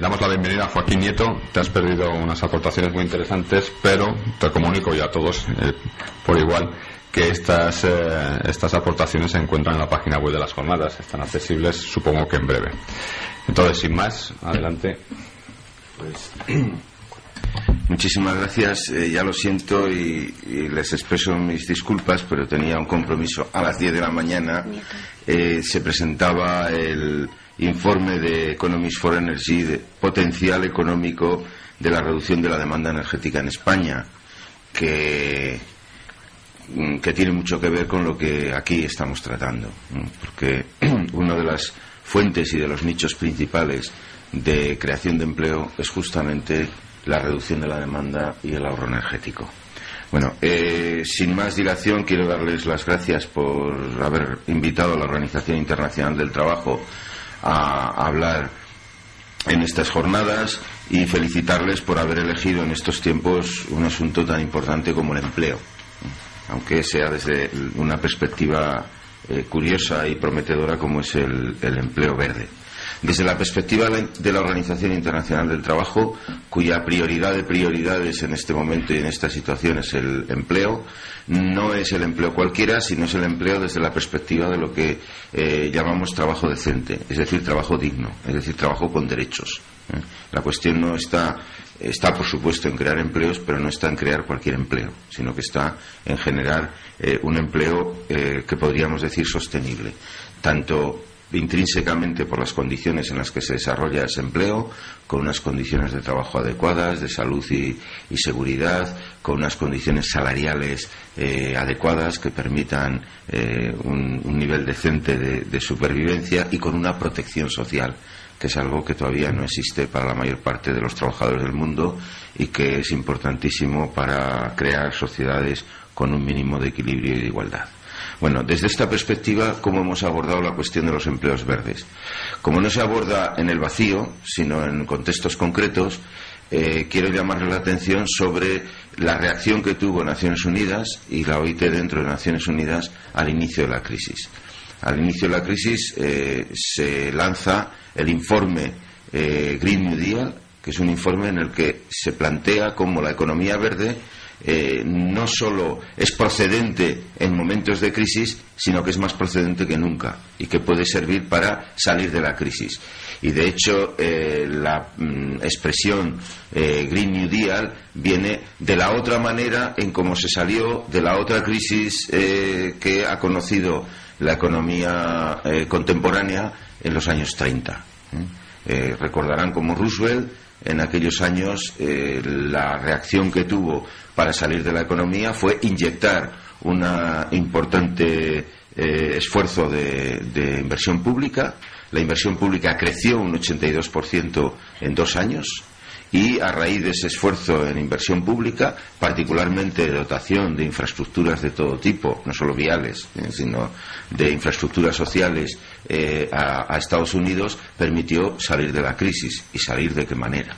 damos la bienvenida a Joaquín Nieto. Te has perdido unas aportaciones muy interesantes, pero te comunico y a todos por igual que estas aportaciones se encuentran en la página web de las jornadas. Están accesibles, supongo que en breve. Entonces, sin más, adelante. Pues, muchísimas gracias. Ya lo siento y les expreso mis disculpas, pero tenía un compromiso a las 10 de la mañana. Se presentaba el informe de Economists for Energy, de potencial económico de la reducción de la demanda energética en España, que tiene mucho que ver con lo que aquí estamos tratando, porque una de las fuentes y de los nichos principales de creación de empleo es justamente la reducción de la demanda y el ahorro energético. Bueno, sin más dilación, quiero darles las gracias por haber invitado a la Organización Internacional del Trabajo a hablar en estas jornadas y felicitarles por haber elegido en estos tiempos un asunto tan importante como el empleo, aunque sea desde una perspectiva curiosa y prometedora como es el empleo verde. Desde la perspectiva de la Organización Internacional del Trabajo, cuya prioridad de prioridades en este momento y en esta situación es el empleo, no es el empleo cualquiera, sino es el empleo desde la perspectiva de lo que llamamos trabajo decente, es decir, trabajo digno, es decir, trabajo con derechos. La cuestión no está por supuesto en crear empleos, pero no está en crear cualquier empleo, sino que está en generar un empleo que podríamos decir sostenible, tanto intrínsecamente por las condiciones en las que se desarrolla ese empleo, con unas condiciones de trabajo adecuadas, de salud y seguridad, con unas condiciones salariales adecuadas que permitan un nivel decente de supervivencia y con una protección social, que es algo que todavía no existe para la mayor parte de los trabajadores del mundo y que es importantísimo para crear sociedades con un mínimo de equilibrio y de igualdad. Bueno, desde esta perspectiva, ¿cómo hemos abordado la cuestión de los empleos verdes? Como no se aborda en el vacío, sino en contextos concretos, quiero llamarle la atención sobre la reacción que tuvo Naciones Unidas y la OIT dentro de Naciones Unidas al inicio de la crisis. Al inicio de la crisis se lanza el informe Green New Deal, que es un informe en el que se plantea cómo la economía verde no solo es procedente en momentos de crisis, sino que es más procedente que nunca y que puede servir para salir de la crisis. Y de hecho la expresión Green New Deal viene de la otra manera en cómo se salió de la otra crisis que ha conocido la economía contemporánea en los años 30. Recordarán como Roosevelt en aquellos años la reacción que tuvo para salir de la economía fue inyectar un importante esfuerzo de inversión pública. La inversión pública creció un 82% en 2 años y a raíz de ese esfuerzo en inversión pública, particularmente de dotación de infraestructuras de todo tipo, no solo viales, sino de infraestructuras sociales a Estados Unidos, permitió salir de la crisis. ¿Y salir de qué manera?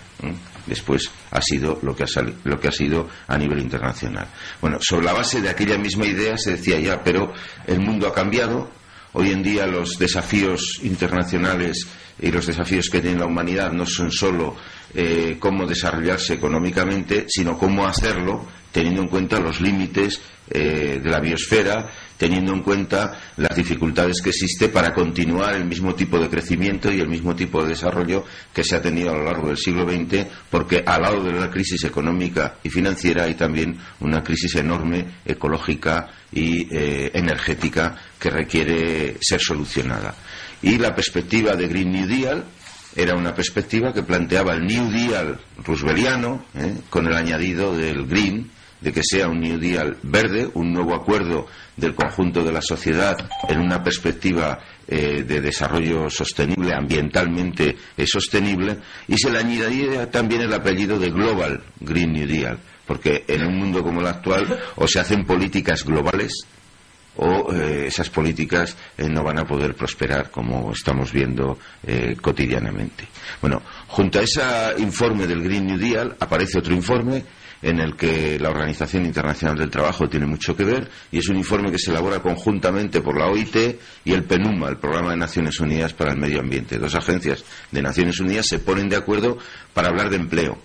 Después ha sido lo que ha sido a nivel internacional. Bueno, sobre la base de aquella misma idea se decía ya, pero el mundo ha cambiado. Hoy en día los desafíos internacionales y los desafíos que tiene la humanidad no son solo cómo desarrollarse económicamente, sino cómo hacerlo teniendo en cuenta los límites de la biosfera, teniendo en cuenta las dificultades que existe para continuar el mismo tipo de crecimiento y el mismo tipo de desarrollo que se ha tenido a lo largo del siglo XX, porque al lado de la crisis económica y financiera hay también una crisis enorme ecológica y energética que requiere ser solucionada. Y la perspectiva de Green New Deal era una perspectiva que planteaba el New Deal rooseveltiano, con el añadido del Green, de que sea un New Deal verde, un nuevo acuerdo del conjunto de la sociedad en una perspectiva de desarrollo sostenible, ambientalmente sostenible, y se le añadiría también el apellido de Global Green New Deal, porque en un mundo como el actual o se hacen políticas globales o esas políticas no van a poder prosperar, como estamos viendo cotidianamente. Bueno, junto a ese informe del Green New Deal aparece otro informe, en el que la Organización Internacional del Trabajo tiene mucho que ver, y es un informe que se elabora conjuntamente por la OIT y el PNUMA, el Programa de Naciones Unidas para el Medio Ambiente. Dos agencias de Naciones Unidas se ponen de acuerdo para hablar de empleo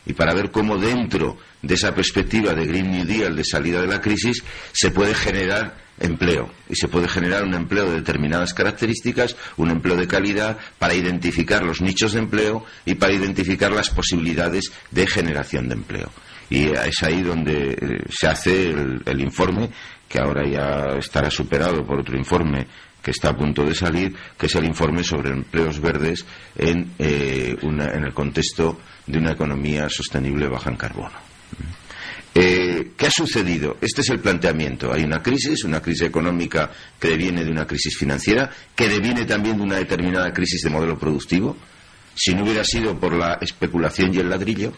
y para ver cómo dentro de esa perspectiva de Green New Deal, de salida de la crisis, se puede generar empleo, y se puede generar un empleo de determinadas características, un empleo de calidad, para identificar los nichos de empleo y para identificar las posibilidades de generación de empleo. Y es ahí donde se hace el informe, que ahora ya estará superado por otro informe que está a punto de salir, que es el informe sobre empleos verdes en el contexto de una economía sostenible baja en carbono. ¿Qué ha sucedido? Este es el planteamiento. Hay una crisis económica que deviene de una crisis financiera, que deviene también de una determinada crisis de modelo productivo. Si no hubiera sido por la especulación y el ladrillo,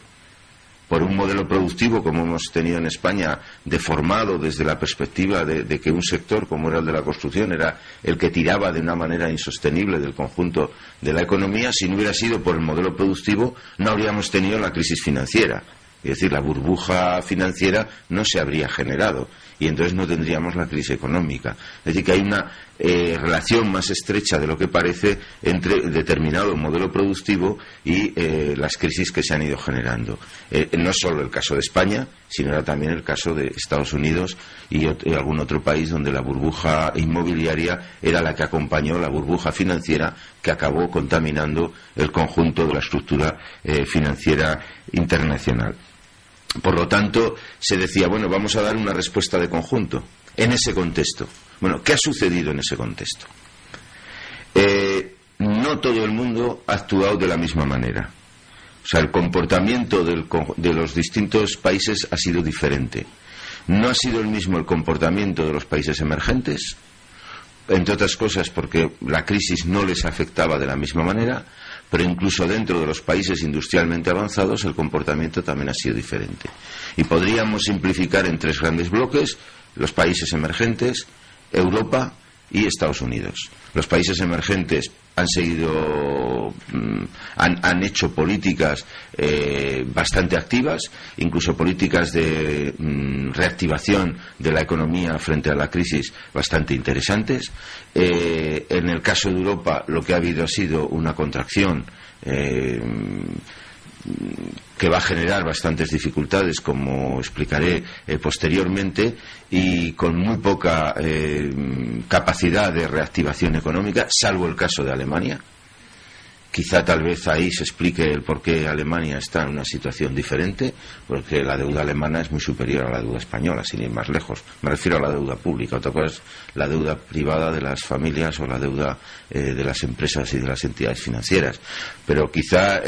por un modelo productivo como hemos tenido en España, deformado desde la perspectiva de que un sector como era el de la construcción era el que tiraba de una manera insostenible del conjunto de la economía, si no hubiera sido por el modelo productivo no habríamos tenido la crisis financiera. Es decir, la burbuja financiera no se habría generado y entonces no tendríamos la crisis económica. Es decir, que hay una relación más estrecha de lo que parece entre determinado modelo productivo y las crisis que se han ido generando. No solo el caso de España, sino era también el caso de Estados Unidos y algún otro país donde la burbuja inmobiliaria era la que acompañó la burbuja financiera que acabó contaminando el conjunto de la estructura financiera internacional. Por lo tanto, se decía, bueno, vamos a dar una respuesta de conjunto en ese contexto. Bueno, ¿qué ha sucedido en ese contexto? No todo el mundo ha actuado de la misma manera. O sea, el comportamiento de los distintos países ha sido diferente. No ha sido el mismo el comportamiento de los países emergentes, entre otras cosas porque la crisis no les afectaba de la misma manera, pero incluso dentro de los países industrialmente avanzados el comportamiento también ha sido diferente. Y podríamos simplificar en tres grandes bloques: los países emergentes, Europa y Estados Unidos. Los países emergentes han hecho políticas bastante activas, incluso políticas de reactivación de la economía frente a la crisis bastante interesantes. En el caso de Europa lo que ha habido ha sido una contracción que va a generar bastantes dificultades, como explicaré posteriormente, y con muy poca capacidad de reactivación económica, salvo el caso de Alemania. Quizá tal vez ahí se explique el por qué Alemania está en una situación diferente, porque la deuda alemana es muy superior a la deuda española, sin ir más lejos. Me refiero a la deuda pública, otra cosa es la deuda privada de las familias o la deuda de las empresas y de las entidades financieras. Pero quizá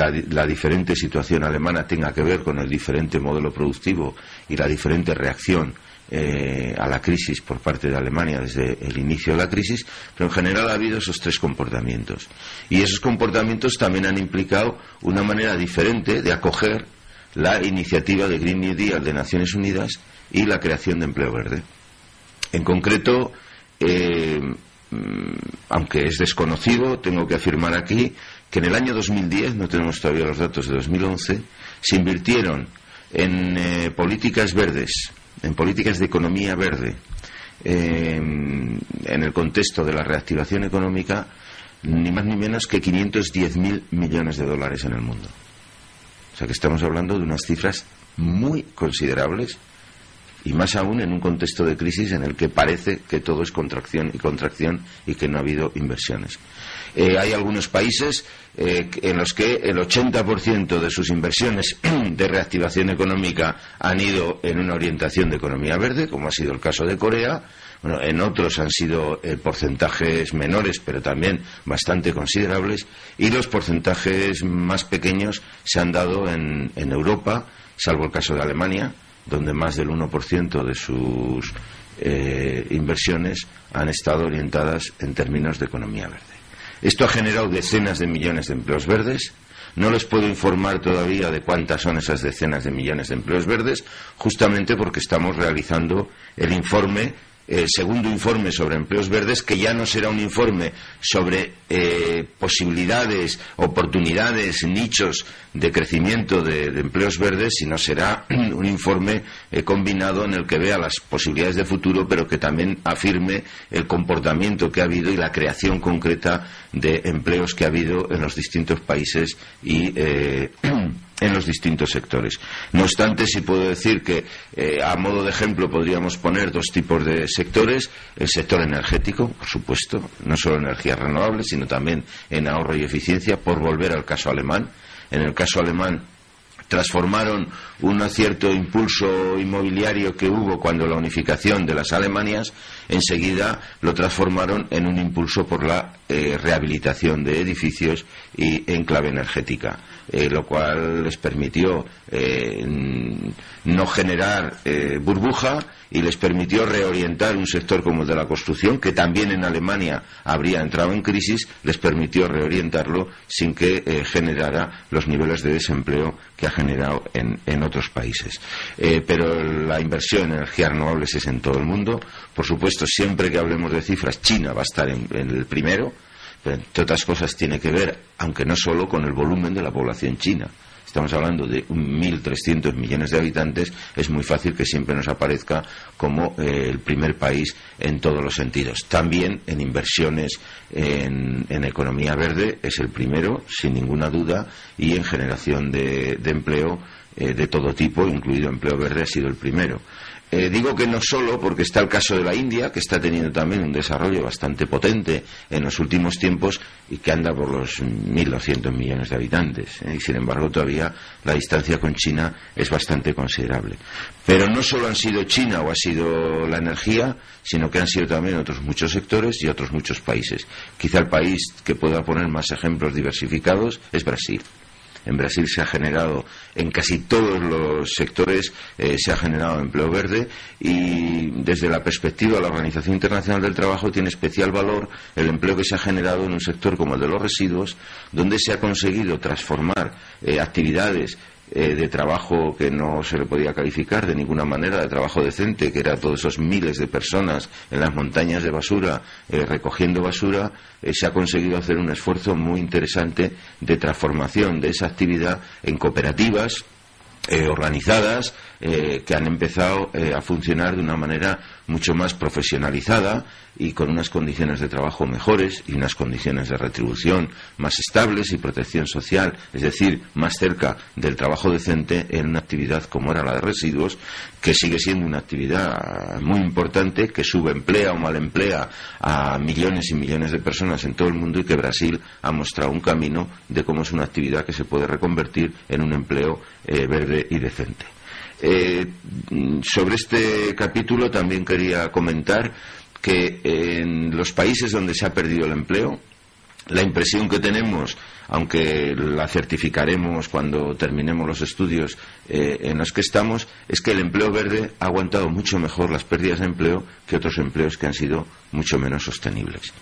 la diferente situación alemana tenga que ver con el diferente modelo productivo y la diferente reacción a la crisis por parte de Alemania desde el inicio de la crisis, pero en general ha habido esos tres comportamientos. Y esos comportamientos también han implicado una manera diferente de acoger la iniciativa de Green New Deal de Naciones Unidas y la creación de empleo verde. En concreto, aunque es desconocido, tengo que afirmar aquí que en el año 2010, no tenemos todavía los datos de 2011, se invirtieron en políticas verdes, en políticas de economía verde, en el contexto de la reactivación económica, ni más ni menos que 510.000 millones de dólares en el mundo. O sea que estamos hablando de unas cifras muy considerables, y más aún en un contexto de crisis en el que parece que todo es contracción y que no ha habido inversiones. Hay algunos países en los que el 80% de sus inversiones de reactivación económica han ido en una orientación de economía verde, como ha sido el caso de Corea. Bueno, en otros han sido porcentajes menores, pero también bastante considerables, y los porcentajes más pequeños se han dado en Europa, salvo el caso de Alemania, donde más del 1% de sus inversiones han estado orientadas en términos de economía verde. Esto ha generado decenas de millones de empleos verdes. No les puedo informar todavía de cuántas son esas decenas de millones de empleos verdes, justamente porque estamos realizando el informe el segundo informe sobre empleos verdes, que ya no será un informe sobre posibilidades, oportunidades, nichos de crecimiento de empleos verdes, sino será un informe combinado en el que vea las posibilidades de futuro, pero que también afirme el comportamiento que ha habido y la creación concreta de empleos que ha habido en los distintos países y en los distintos sectores. No obstante, sí puedo decir que a modo de ejemplo podríamos poner dos tipos de sectores: el sector energético, por supuesto, no solo energías renovables, sino también en ahorro y eficiencia, por volver al caso alemán. En el caso alemán transformaron un cierto impulso inmobiliario que hubo cuando la unificación de las Alemanias, enseguida lo transformaron en un impulso por la rehabilitación de edificios y en clave energética, lo cual les permitió no generar burbuja y les permitió reorientar un sector como el de la construcción, que también en Alemania habría entrado en crisis, les permitió reorientarlo sin que generara los niveles de desempleo que ha generado en otros países. Pero la inversión en energías renovables es en todo el mundo. Por supuesto, siempre que hablemos de cifras, China va a estar en el primero, pero entre otras cosas tiene que ver, aunque no solo, con el volumen de la población china. Estamos hablando de 1.300 millones de habitantes. Es muy fácil que siempre nos aparezca como el primer país en todos los sentidos. También en inversiones en economía verde es el primero, sin ninguna duda, y en generación de empleo de todo tipo, incluido empleo verde, ha sido el primero. Digo que no solo porque está el caso de la India, que está teniendo también un desarrollo bastante potente en los últimos tiempos y que anda por los 1.200 millones de habitantes, y sin embargo todavía la distancia con China es bastante considerable. Pero no solo han sido China o ha sido la energía, sino que han sido también otros muchos sectores y otros muchos países. Quizá el país que pueda poner más ejemplos diversificados es Brasil. En Brasil se ha generado, en casi todos los sectores, se ha generado empleo verde, y desde la perspectiva de la Organización Internacional del Trabajo tiene especial valor el empleo que se ha generado en un sector como el de los residuos, donde se ha conseguido transformar actividades de trabajo que no se le podía calificar de ninguna manera de trabajo decente, que era todos esos miles de personas en las montañas de basura recogiendo basura. Se ha conseguido hacer un esfuerzo muy interesante de transformación de esa actividad en cooperativas organizadas, que han empezado a funcionar de una manera mucho más profesionalizada y con unas condiciones de trabajo mejores y unas condiciones de retribución más estables y protección social, es decir, más cerca del trabajo decente en una actividad como era la de residuos, que sigue siendo una actividad muy importante, que subemplea o malemplea a millones y millones de personas en todo el mundo, y que Brasil ha mostrado un camino de cómo es una actividad que se puede reconvertir en un empleo verde y decente. Sobre este capítulo también quería comentar que en los países donde se ha perdido el empleo, la impresión que tenemos, aunque la certificaremos cuando terminemos los estudios en los que estamos, es que el empleo verde ha aguantado mucho mejor las pérdidas de empleo que otros empleos que han sido mucho menos sostenibles.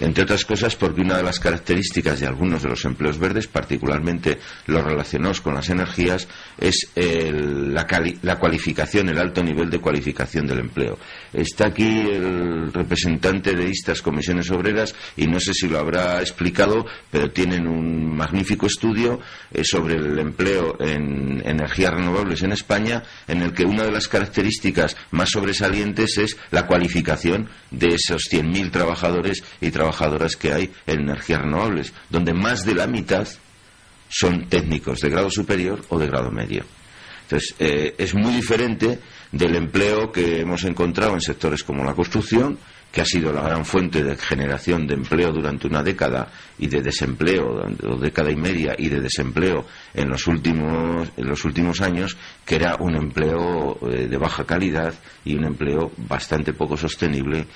Entre otras cosas porque una de las características de algunos de los empleos verdes, particularmente los relacionados con las energías, es la cualificación, el alto nivel de cualificación del empleo. Está aquí el representante de estas comisiones obreras y no sé si lo habrá explicado, pero tienen un magnífico estudio sobre el empleo en energías renovables en España, en el que una de las características más sobresalientes es la cualificación de esos 100.000 trabajadores y trabajadoras que hay en energías renovables, donde más de la mitad son técnicos de grado superior o de grado medio. Entonces, es muy diferente del empleo que hemos encontrado en sectores como la construcción, que ha sido la gran fuente de generación de empleo durante una década y de desempleo, o década y media, y de desempleo en los últimos años, que era un empleo de baja calidad y un empleo bastante poco sostenible,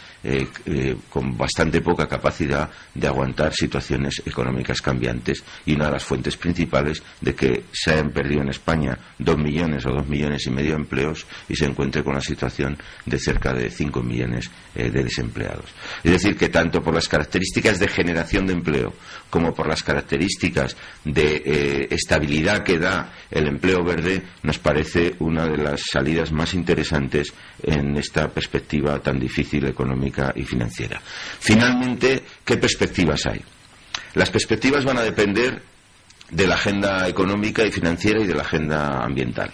con bastante poca capacidad de aguantar situaciones económicas cambiantes, y una de las fuentes principales de que se hayan perdido en España 2 millones o 2 millones y medio de empleos y se encuentre con la situación de cerca de 5 millones de desempleo. empleados. Es decir, que tanto por las características de generación de empleo como por las características de estabilidad que da el empleo verde, nos parece una de las salidas más interesantes en esta perspectiva tan difícil económica y financiera. Finalmente, ¿qué perspectivas hay? Las perspectivas van a depender de la agenda económica y financiera y de la agenda ambiental.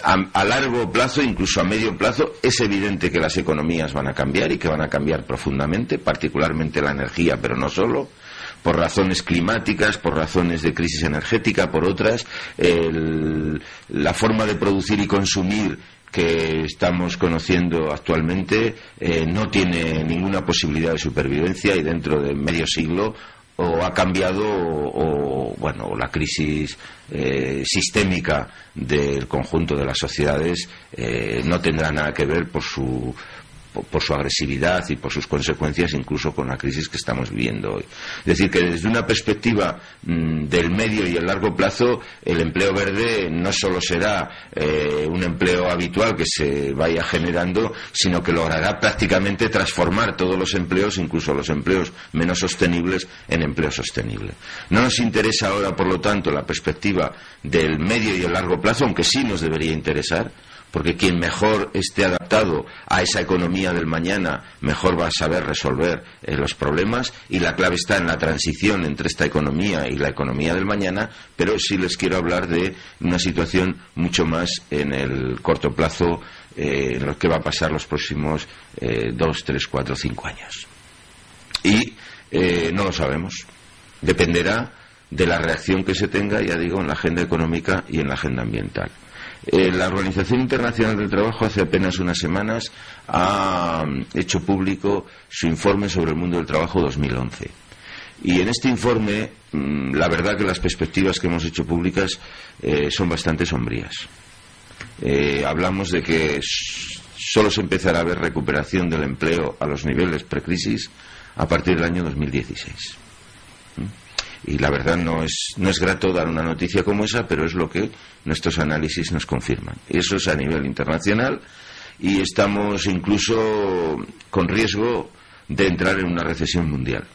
A largo plazo, incluso a medio plazo, es evidente que las economías van a cambiar y que van a cambiar profundamente, particularmente la energía, pero no solo, por razones climáticas, por razones de crisis energética, por otras. La forma de producir y consumir que estamos conociendo actualmente no tiene ninguna posibilidad de supervivencia, y dentro de medio siglo o ha cambiado o la crisis sistémica del conjunto de las sociedades no tendrá nada que ver por su agresividad y por sus consecuencias, incluso con la crisis que estamos viviendo hoy. Es decir, que desde una perspectiva del medio y el largo plazo, el empleo verde no solo será un empleo habitual que se vaya generando, sino que logrará prácticamente transformar todos los empleos, incluso los empleos menos sostenibles, en empleo sostenible. No nos interesa ahora, por lo tanto, la perspectiva del medio y el largo plazo, aunque sí nos debería interesar, porque quien mejor esté adaptado a esa economía del mañana, mejor va a saber resolver los problemas, y la clave está en la transición entre esta economía y la economía del mañana. Pero sí les quiero hablar de una situación mucho más en el corto plazo, en lo que va a pasar los próximos 2, 3, 4, 5 años. Y no lo sabemos. Dependerá de la reacción que se tenga, ya digo, en la agenda económica y en la agenda ambiental. La Organización Internacional del Trabajo hace apenas unas semanas ha hecho público su informe sobre el mundo del trabajo 2011. Y en este informe, la verdad que las perspectivas que hemos hecho públicas son bastante sombrías. Hablamos de que solo se empezará a ver recuperación del empleo a los niveles precrisis a partir del año 2016. Y la verdad no es grato dar una noticia como esa, pero es lo que nuestros análisis nos confirman. Eso es a nivel internacional, y estamos incluso con riesgo de entrar en una recesión mundial.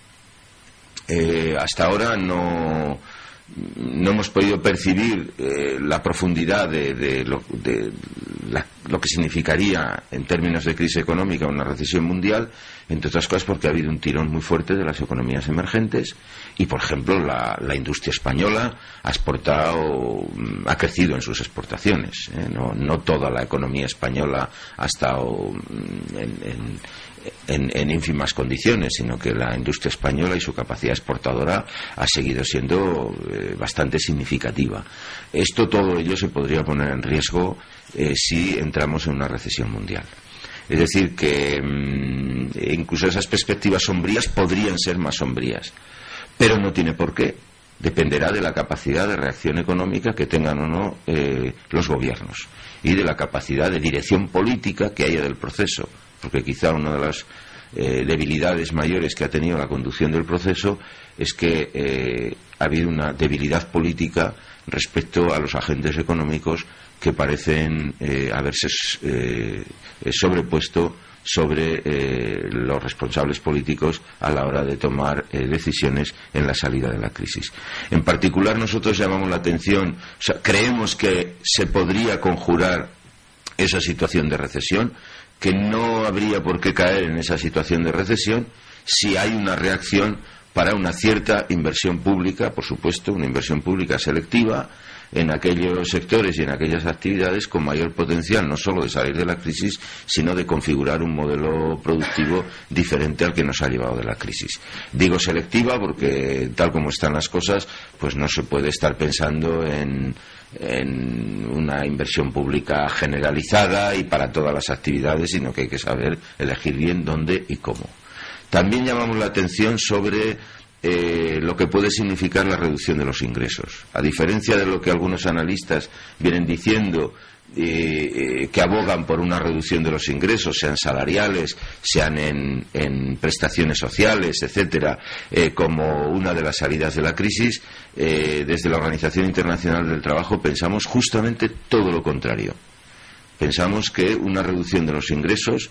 Hasta ahora no hemos podido percibir la profundidad de lo que significaría en términos de crisis económica una recesión mundial, entre otras cosas porque ha habido un tirón muy fuerte de las economías emergentes, y por ejemplo la industria española ha crecido en sus exportaciones. No toda la economía española ha estado en ínfimas condiciones, sino que la industria española y su capacidad exportadora ha seguido siendo bastante significativa. Todo ello se podría poner en riesgo si entramos en una recesión mundial. Es decir, que incluso esas perspectivas sombrías podrían ser más sombrías, pero no tiene por qué. Dependerá de la capacidad de reacción económica que tengan o no los gobiernos, y de la capacidad de dirección política que haya del proceso, porque quizá una de las debilidades mayores que ha tenido la conducción del proceso es que ha habido una debilidad política respecto a los agentes económicos que parecen haberse sobrepuesto sobre los responsables políticos a la hora de tomar decisiones en la salida de la crisis. En particular, nosotros llamamos la atención, creemos que se podría conjurar esa situación de recesión, que no habría por qué caer en esa situación de recesión si hay una reacción para una cierta inversión pública, por supuesto, una inversión pública selectiva en aquellos sectores y en aquellas actividades con mayor potencial, no solo de salir de la crisis, sino de configurar un modelo productivo diferente al que nos ha llevado de la crisis. Digo selectiva porque, tal como están las cosas, pues no se puede estar pensando en una inversión pública generalizada y para todas las actividades, sino que hay que saber elegir bien dónde y cómo. También llamamos la atención sobre lo que puede significar la reducción de los ingresos. A diferencia de lo que algunos analistas vienen diciendo, que abogan por una reducción de los ingresos, sean salariales, sean en prestaciones sociales, etcétera, como una de las salidas de la crisis, desde la Organización Internacional del Trabajo pensamos justamente todo lo contrario. Pensamos que una reducción de los ingresos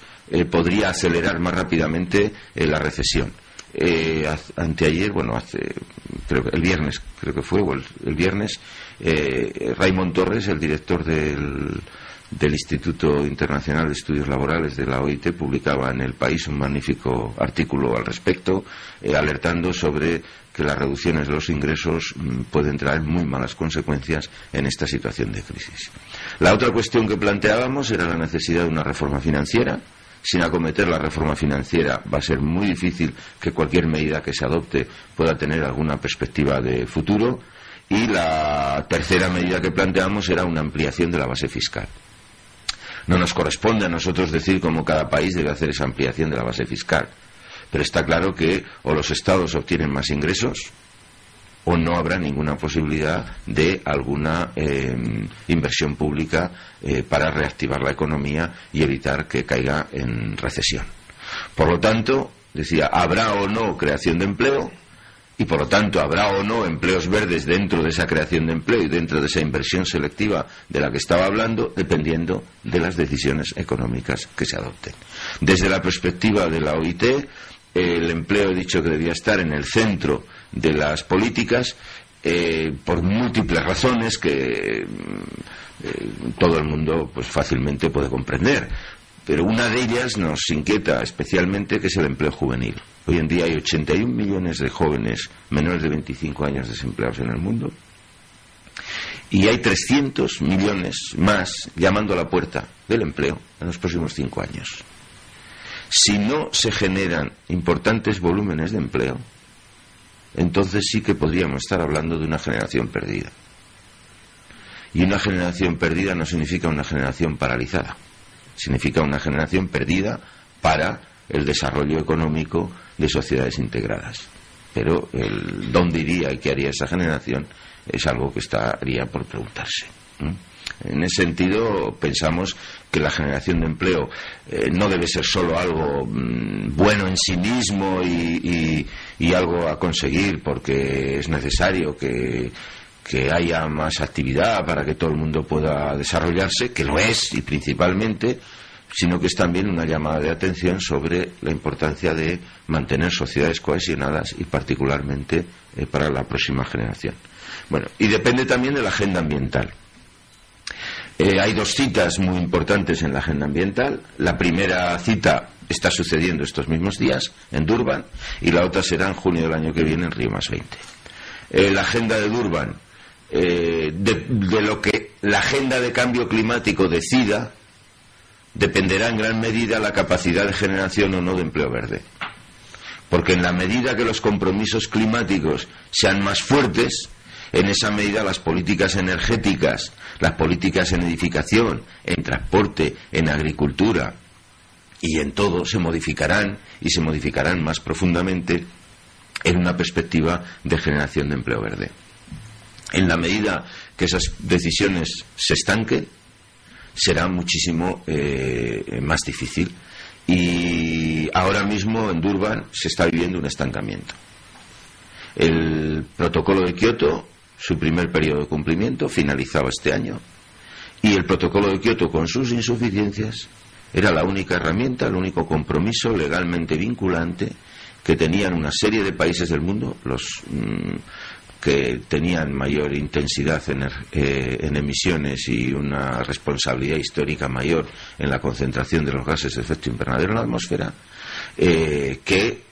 podría acelerar más rápidamente la recesión. Anteayer, creo que el viernes, Raymond Torres, el director del Instituto Internacional de Estudios Laborales de la OIT, publicaba en El País un magnífico artículo al respecto, alertando sobre que las reducciones de los ingresos pueden traer muy malas consecuencias en esta situación de crisis. La otra cuestión que planteábamos era la necesidad de una reforma financiera. Sin acometer la reforma financiera va a ser muy difícil que cualquier medida que se adopte pueda tener alguna perspectiva de futuro. Y la tercera medida que planteamos era una ampliación de la base fiscal. No nos corresponde a nosotros decir cómo cada país debe hacer esa ampliación de la base fiscal, pero está claro que o los estados obtienen más ingresos o no habrá ninguna posibilidad de alguna inversión pública para reactivar la economía y evitar que caiga en recesión. Por lo tanto, decía, habrá o no creación de empleo y por lo tanto habrá o no empleos verdes dentro de esa creación de empleo y dentro de esa inversión selectiva de la que estaba hablando, dependiendo de las decisiones económicas que se adopten. Desde la perspectiva de la OIT, el empleo, he dicho que debía estar en el centro de las políticas por múltiples razones que todo el mundo pues fácilmente puede comprender, pero una de ellas nos inquieta especialmente, que es el empleo juvenil. Hoy en día hay 81 millones de jóvenes menores de 25 años desempleados en el mundo y hay 300 millones más llamando a la puerta del empleo en los próximos 5 años. Si no se generan importantes volúmenes de empleo, entonces sí que podríamos estar hablando de una generación perdida. Y una generación perdida no significa una generación paralizada, significa una generación perdida para el desarrollo económico de sociedades integradas. Pero el dónde iría y qué haría esa generación es algo que estaría por preguntarse. En ese sentido, pensamos que la generación de empleo no debe ser solo algo bueno en sí mismo y algo a conseguir porque es necesario que haya más actividad para que todo el mundo pueda desarrollarse, que lo es y principalmente, sino que es también una llamada de atención sobre la importancia de mantener sociedades cohesionadas y particularmente para la próxima generación. Bueno, y depende también de la agenda ambiental. Hay dos citas muy importantes en la agenda ambiental. La primera cita está sucediendo estos mismos días en Durban y la otra será en junio del año que viene en Río+20. La agenda de Durban, de lo que la agenda de cambio climático decida, dependerá en gran medida la capacidad de generación o no de empleo verde. Porque en la medida que los compromisos climáticos sean más fuertes, en esa medida las políticas energéticas, las políticas en edificación, en transporte, en agricultura y en todo se modificarán y se modificarán más profundamente en una perspectiva de generación de empleo verde. En la medida que esas decisiones se estanquen, será muchísimo más difícil. Y ahora mismo en Durban se está viviendo un estancamiento. El protocolo de Kioto, su primer periodo de cumplimiento, finalizaba este año, y el protocolo de Kioto, con sus insuficiencias, era la única herramienta, el único compromiso legalmente vinculante que tenían una serie de países del mundo, los que tenían mayor intensidad en emisiones y una responsabilidad histórica mayor en la concentración de los gases de efecto invernadero en la atmósfera, que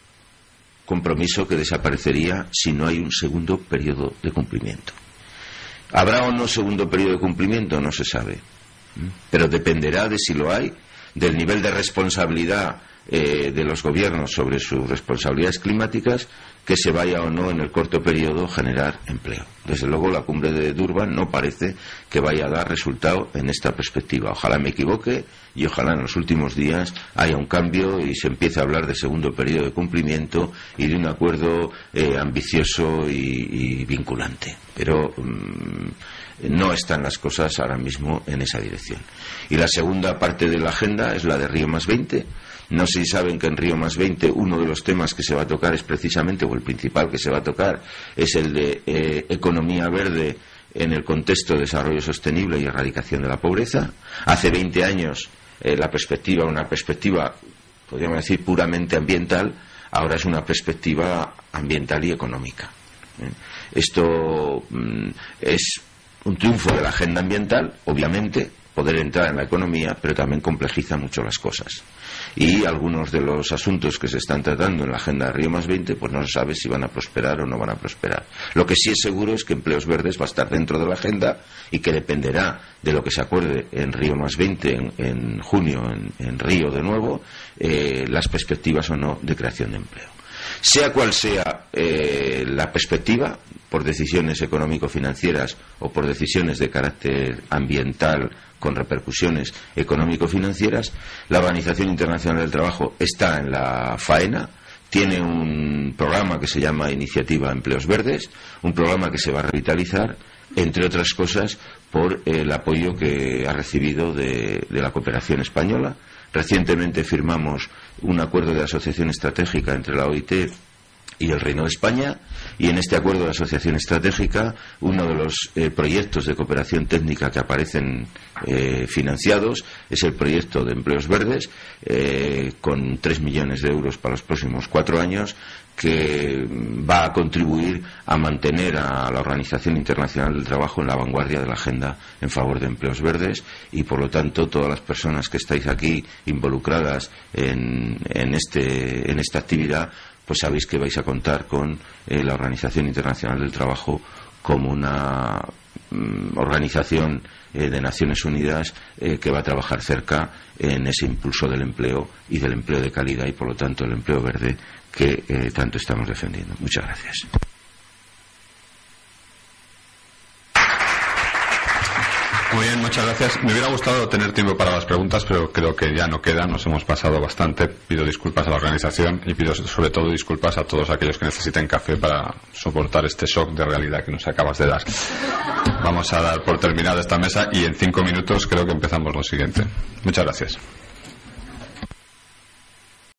compromiso que desaparecería si no hay un segundo periodo de cumplimiento. ¿Habrá o no segundo periodo de cumplimiento? No se sabe, pero dependerá de si lo hay, del nivel de responsabilidad de los gobiernos sobre sus responsabilidades climáticas, que se vaya o no en el corto periodo generar empleo. Desde luego la cumbre de Durban no parece que vaya a dar resultado en esta perspectiva. Ojalá me equivoque y ojalá en los últimos días haya un cambio y se empiece a hablar de segundo periodo de cumplimiento y de un acuerdo ambicioso y vinculante. Pero no están las cosas ahora mismo en esa dirección. Y la segunda parte de la agenda es la de Río+20. No sé si saben que en Río+20 uno de los temas que se va a tocar es precisamente, o el principal que se va a tocar, es el de economía verde en el contexto de desarrollo sostenible y erradicación de la pobreza. Hace 20 años la perspectiva, una perspectiva, podríamos decir, puramente ambiental, ahora es una perspectiva ambiental y económica. Esto es un triunfo de la agenda ambiental, obviamente, poder entrar en la economía, pero también complejiza mucho las cosas. Y algunos de los asuntos que se están tratando en la agenda de Río+20, pues no se sabe si van a prosperar o no van a prosperar. Lo que sí es seguro es que empleos verdes va a estar dentro de la agenda y que dependerá de lo que se acuerde en Río+20 en junio, en Río de nuevo, las perspectivas o no de creación de empleo. Sea cual sea la perspectiva, por decisiones económico-financieras o por decisiones de carácter ambiental con repercusiones económico-financieras, la Organización Internacional del Trabajo está en la faena, tiene un programa que se llama Iniciativa Empleos Verdes, un programa que se va a revitalizar, entre otras cosas, por el apoyo que ha recibido de la cooperación española. Recientemente firmamos un acuerdo de asociación estratégica entre la OIT y el Reino de España, y en este acuerdo de asociación estratégica uno de los proyectos de cooperación técnica que aparecen financiados es el proyecto de empleos verdes, con 3 millones de euros para los próximos 4 años, que va a contribuir a mantener a la Organización Internacional del Trabajo en la vanguardia de la agenda en favor de empleos verdes, y por lo tanto todas las personas que estáis aquí involucradas en esta actividad, pues sabéis que vais a contar con la Organización Internacional del Trabajo como una organización de Naciones Unidas que va a trabajar cerca en ese impulso del empleo y del empleo de calidad, y por lo tanto el empleo verde que tanto estamos defendiendo. Muchas gracias. Muy bien, muchas gracias. Me hubiera gustado tener tiempo para las preguntas, pero creo que ya no queda. Nos hemos pasado bastante. Pido disculpas a la organización y pido sobre todo disculpas a todos aquellos que necesiten café para soportar este shock de realidad que nos acabas de dar. Vamos a dar por terminada esta mesa y en 5 minutos creo que empezamos lo siguiente. Muchas gracias.